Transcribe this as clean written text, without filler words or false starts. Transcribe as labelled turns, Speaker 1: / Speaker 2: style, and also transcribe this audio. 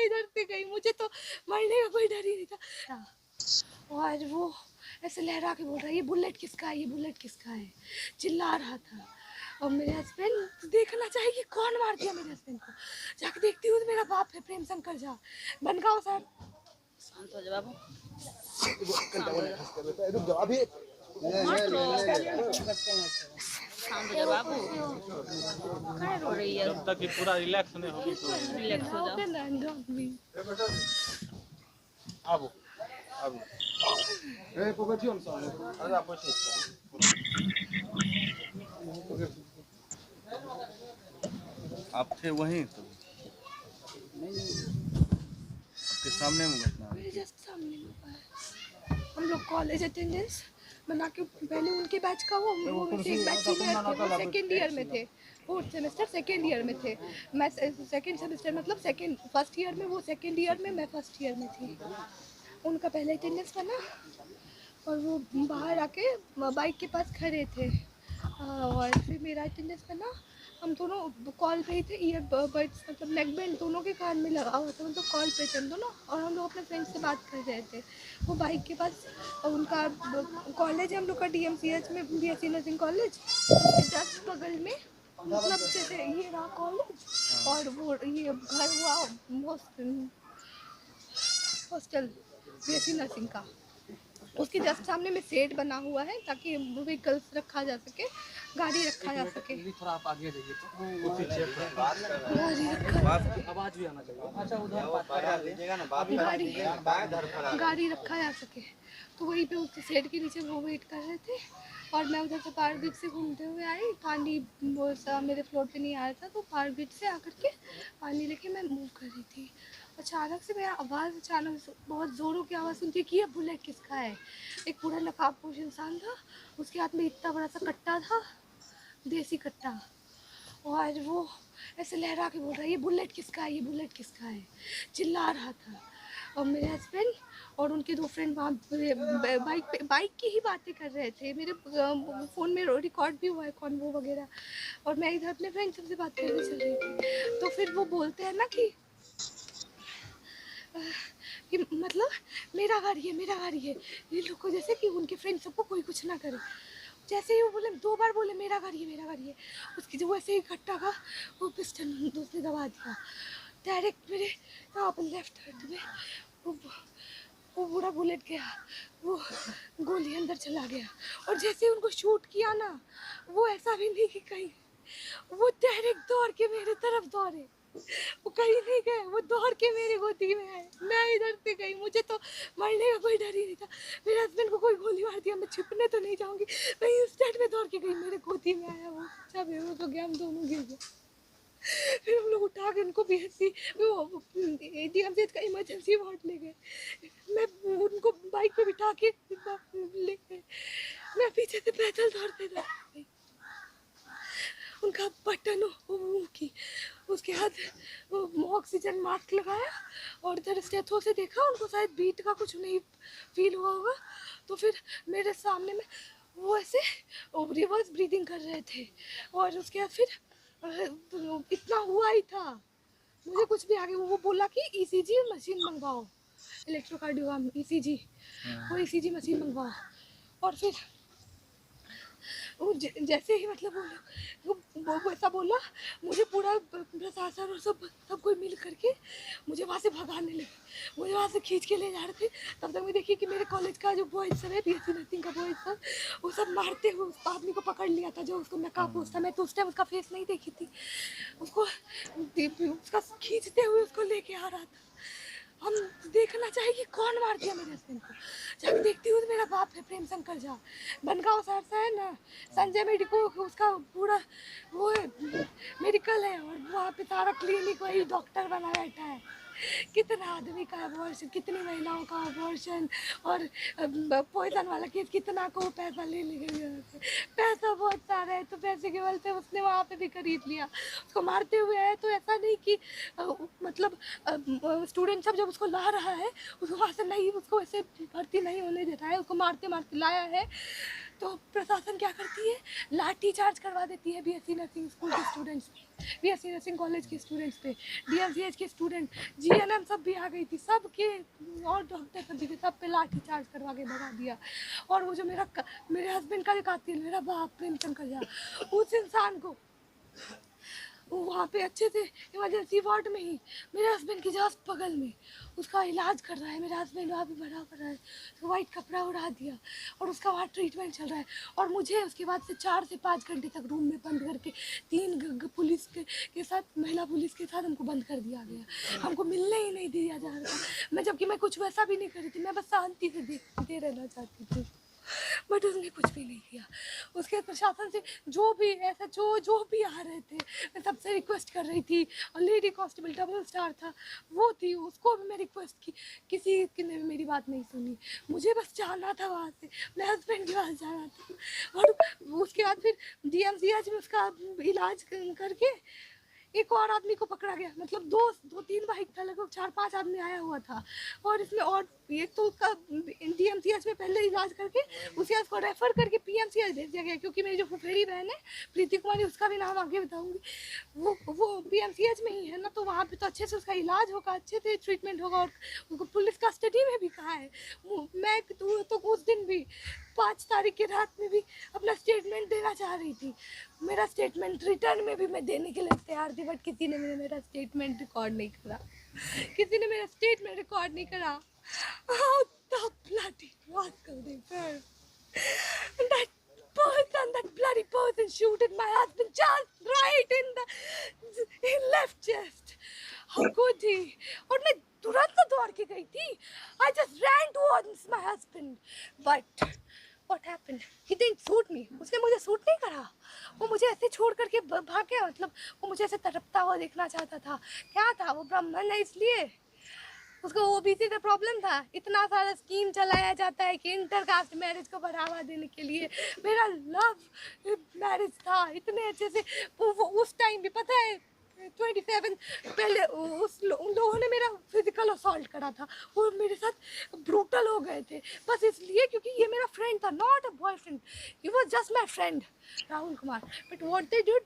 Speaker 1: इधर से गई, मुझे तो मरने का कोई डर ही नहीं था। और वो ऐसे लहरा के बोल रहा है ये बुलेट किसका है, ये बुलेट किसका है, चिल्ला रहा था। और मेरे हस्बैंड देखना चाहिए कि कौन मार दिया मेरे हस्बैंड को। जाके देखती हूँ तो मेरा बाप है, प्रेम शंकर झा। बनगांव सर
Speaker 2: शांत हो जा बाबू। शांत हो जा बाबू। क्या रो रही है?
Speaker 3: जब तक पूरा रिलैक्स नहीं होगी तो
Speaker 2: रिलैक्स हो जा।
Speaker 3: आबो आबो ए पोगचियन सा अरे आप थे वहीं तो आपके सामने में घटना
Speaker 1: मेरे जस्ट सामने में हुआ है। हम लोग कॉलेज अटेंडेंस बना के पहले उनके बैच का वो एक बैच सीनियर थे, वो सेकेंड ईयर में थे, फोर्थ सेमेस्टर सेकेंड ईयर में थे। मैं सेकेंड सेमेस्टर मतलब सेकेंड फर्स्ट ईयर में, वो सेकेंड ईयर में, मैं फर्स्ट ईयर में थी। उनका पहले अटेंडेंस बना और वो बाहर आके बाइक के पास खड़े थे और फिर मेरा अटेंडेंस बना। हम दोनों कॉल पे ही थे, ईयर बड्स मतलब नेक बैंड दोनों के कान में लगा हुआ था, मतलब कॉल पे थे हम दोनों और हम लोग अपने फ्रेंड से बात कर रहे थे। वो बाइक के पास उनका कॉलेज है हम लोग का DMCH में, BSc नर्सिंग कॉलेज, उसके जस्ट बगल में मतलब जैसे ये रहा कॉलेज और वो ये घर हुआ हॉस्टल BSc नर्सिंग का। उसके जस्ट सामने में शेड बना हुआ है ताकि व्हीकल्स रखा जा सके, गाड़ी रखा जा सके।
Speaker 3: थोड़ा आप आगे जाइए तो आवाज भी आना चाहिए। अच्छा उधर
Speaker 1: गाड़ी रखा जा सके, तो वहीं पे उसके शेड के नीचे वो वेट कर रहे थे और मैं उधर से पार्क बीच से घूमते हुए आई। पानी वो मेरे फ्लोर पे नहीं आ रहा था तो पार्क बीच से आकर के पानी लेके मैं मूव कर रही थी। अचानक से मेरा आवाज़ अचानक से बहुत ज़ोरों की आवाज़ सुनती है कि ये बुलेट किसका है। एक पूरा नकाबपोश इंसान था, उसके हाथ में इतना बड़ा सा कट्टा था, देसी कट्टा, और वो ऐसे लहरा के बोल रहा है ये बुलेट किसका है, ये बुलेट किसका है, चिल्ला रहा था। और मेरे हस्बैंड और उनके दो फ्रेंड वहाँ बाइक की ही बातें कर रहे थे। मेरे फ़ोन में रिकॉर्ड भी हुआ है कॉन्वो वगैरह, और मैं इधर अपने फ्रेंड सबसे बात करने चल रही थी। तो फिर वो बोलते हैं ना कि मतलब मेरा गाड़ी है, मेरा गाड़ी है, ये लोग को जैसे कि उनके फ्रेंड सबको कोई कुछ ना करे। जैसे ही वो बोले, 2 बार बोले मेरा गाड़ी है, मेरा गाड़ी है, उसकी जो वैसे ही इकट्ठा का वो पिस्टन दूसरे दबा दिया डायरेक्ट मेरे यहाँ पर लेफ्ट हाथ में। वो पूरा बुलेट गया, वो गोली अंदर चला गया। और जैसे ही उनको शूट किया ना, वो ऐसा भी नहीं कि कहीं, वो डायरेक्ट दौड़ के मेरे तरफ दौड़े, वो कहीं नहीं गए, वो दौड़ के मेरी गोदी में आए। मैं इधर से गई, मुझे तो मरने का कोई डर ही नहीं था। मेरे हस्बैंड को कोई गोली मार दिया, मैं छिपने तो नहीं जाऊंगी, मैं इंस्टेंट में दौड़ के गई, मेरे गोदी में आया वो, अच्छा बेहोश हो गया, हम दोनों गिर गए। फिर हम लोग उठा के उनको BSc DMCH का इमरजेंसी वार्ड ले गए। मैं उनको बाइक पे बिठा के ले गए, मैं पीछे से पैदल दौड़ते दौड़ते उनका बटन की उसके बाद ऑक्सीजन मास्क लगाया और इधर स्टेथो से देखा, उनको शायद बीट का कुछ नहीं फील हुआ होगा। तो फिर मेरे सामने में वो ऐसे रिवर्स ब्रीदिंग कर रहे थे और उसके बाद फिर इतना हुआ ही था, मुझे कुछ भी आगे वो बोला कि ECG मशीन मंगवाओ, इलेक्ट्रोकार्डियोग्राम ECG, वो ECG मशीन मंगवाओ। और फिर वो जैसे ही मतलब वो ऐसा बोला, मुझे पूरा प्रशासन और सब कोई मिल करके मुझे वहाँ से भगाने लगे, मुझे वहाँ से खींच के ले जा रहे थे। तब तक मैं देखी कि मेरे कॉलेज का जो बॉयज सब है, BSc नर्सिंग का बॉयज सब, वो सब मारते हुए उस आदमी को पकड़ लिया था जो उसको नकाबपोश था। मैं तो उस टाइम उसका फेस नहीं देखी थी, उसको उसका खींचते हुए उसको लेके आ रहा था। हम देखना चाहिए कि कौन मार दिया मेरे हस्बैंड को। जाके देखती हूँ तो मेरा बाप है, प्रेम शंकर झा, बनगांव सहरसा है ना, संजय मेडिको उसका पूरा वो है, मेडिकल है, और वहाँ पे सारा क्लिनिक वही डॉक्टर बना बैठा है। कितना आदमी का अबॉर्शन, कितनी महिलाओं का अबॉर्शन, और पॉइजन वाला केस कितना को पैसा ले गए, पैसा बहुत सारा है, तो पैसे के बल से उसने वहाँ पे भी खरीद लिया। उसको मारते हुए आए तो ऐसा नहीं कि मतलब स्टूडेंट सब जब उसको ला रहा है, उसको वहाँ से नहीं, उसको ऐसे भर्ती नहीं होने दे रहा है, उसको मारते मारते लाया है, तो प्रशासन क्या करती है, लाठी चार्ज करवा देती है बीएससी नर्सिंग स्कूल के स्टूडेंट्स पे, बीएससी नर्सिंग कॉलेज के स्टूडेंट्स पे, डीएमसीएच के स्टूडेंट, जीएनएम सब भी आ गई थी, सब के और डॉक्टर सब भी थे, सब पे लाठी चार्ज करवा के भगा दिया। और वो जो मेरे हस्बैंड का जो कातिल, मेरा बाप प्रेम शंकर झा, उस इंसान को वो वहाँ पे अच्छे से इमरजेंसी वार्ड में ही मेरे हस्बैंड की जस्ट बगल में उसका इलाज कर रहा है, मेरा हस्बैंड वहाँ पे भरा पड़ा है, तो वाइट कपड़ा उड़ा दिया और उसका वहाँ ट्रीटमेंट चल रहा है। और मुझे उसके बाद से 4 से 5 घंटे तक रूम में बंद करके 3 पुलिस के साथ, महिला पुलिस के साथ हमको बंद कर दिया गया, हमको मिलने ही नहीं दिया जा रहा था। मैं जबकि मैं कुछ वैसा भी नहीं कर रही थी, मैं बस शांति से देखते रहना चाहती थी, बट उसने कुछ भी नहीं किया। उसके प्रशासन से जो भी ऐसा जो भी आ रहे थे, मैं सबसे रिक्वेस्ट कर रही थी, और लेडी कांस्टेबल डबल स्टार था वो थी, उसको भी मैं रिक्वेस्ट की, किसी ने भी मेरी बात नहीं सुनी। मुझे बस जाना था वहाँ से, अपने हस्बैंड के पास जाना था। और उसके बाद फिर डीएमसीएच में उसका इलाज करके एक और आदमी को पकड़ा गया, मतलब 2-3 बाइक था, लगभग 4-5 आदमी आया हुआ था। और इसमें और एक तो उसका डीएमसीएच में पहले इलाज करके उसके बाद उसको रेफर करके पीएमसीएच भेज दिया गया, क्योंकि मेरी जो फुफेरी बहन है प्रीति कुमारी, उसका भी नाम आगे बताऊंगी, वो पीएमसीएच में ही है ना, तो वहाँ पे तो अच्छे से उसका इलाज होगा, अच्छे से ट्रीटमेंट होगा। और उनको पुलिस कस्टडी में भी कहा है। मैं तो उस दिन भी 5 तारीख की रात में भी अपना स्टेटमेंट देना चाह रही थी, मेरा स्टेटमेंट रिटर्न में भी मैं देने के लिए तैयार थी, बट किसी ने मेरा स्टेटमेंट रिकॉर्ड नहीं करा, किसी ने मेरा स्टेटमेंट रिकॉर्ड नहीं करा। How the bloody rascal they were! That bloody person shooted my husband just right in left chest. How could he? और मैं तुरंत दौड़ के गई थी. I just ran towards my husband, but what happened? He didn't shoot me. उसने मुझे shoot नहीं करा, वो मुझे ऐसे छोड़ करके भाग गया, मतलब वो मुझे ऐसे तड़पता हुआ देखना चाहता था। क्या था, वो ब्राह्मण है इसलिए, उसको ओबीसी का प्रॉब्लम था। इतना सारा स्कीम चलाया जाता है कि इंटरकास्ट मैरिज को बढ़ावा देने के लिए, मेरा लव मैरिज था इतने अच्छे से। वो उस टाइम भी पता है 27 पहले उन लोगों ने मेरा फिजिकल असॉल्ट करा था, वो मेरे साथ ब्रूटल हो गए थे, बस इसलिए क्योंकि ये मेरा फ्रेंड था, not a boyfriend, he was just my friend Rahul Kumar. But what they did,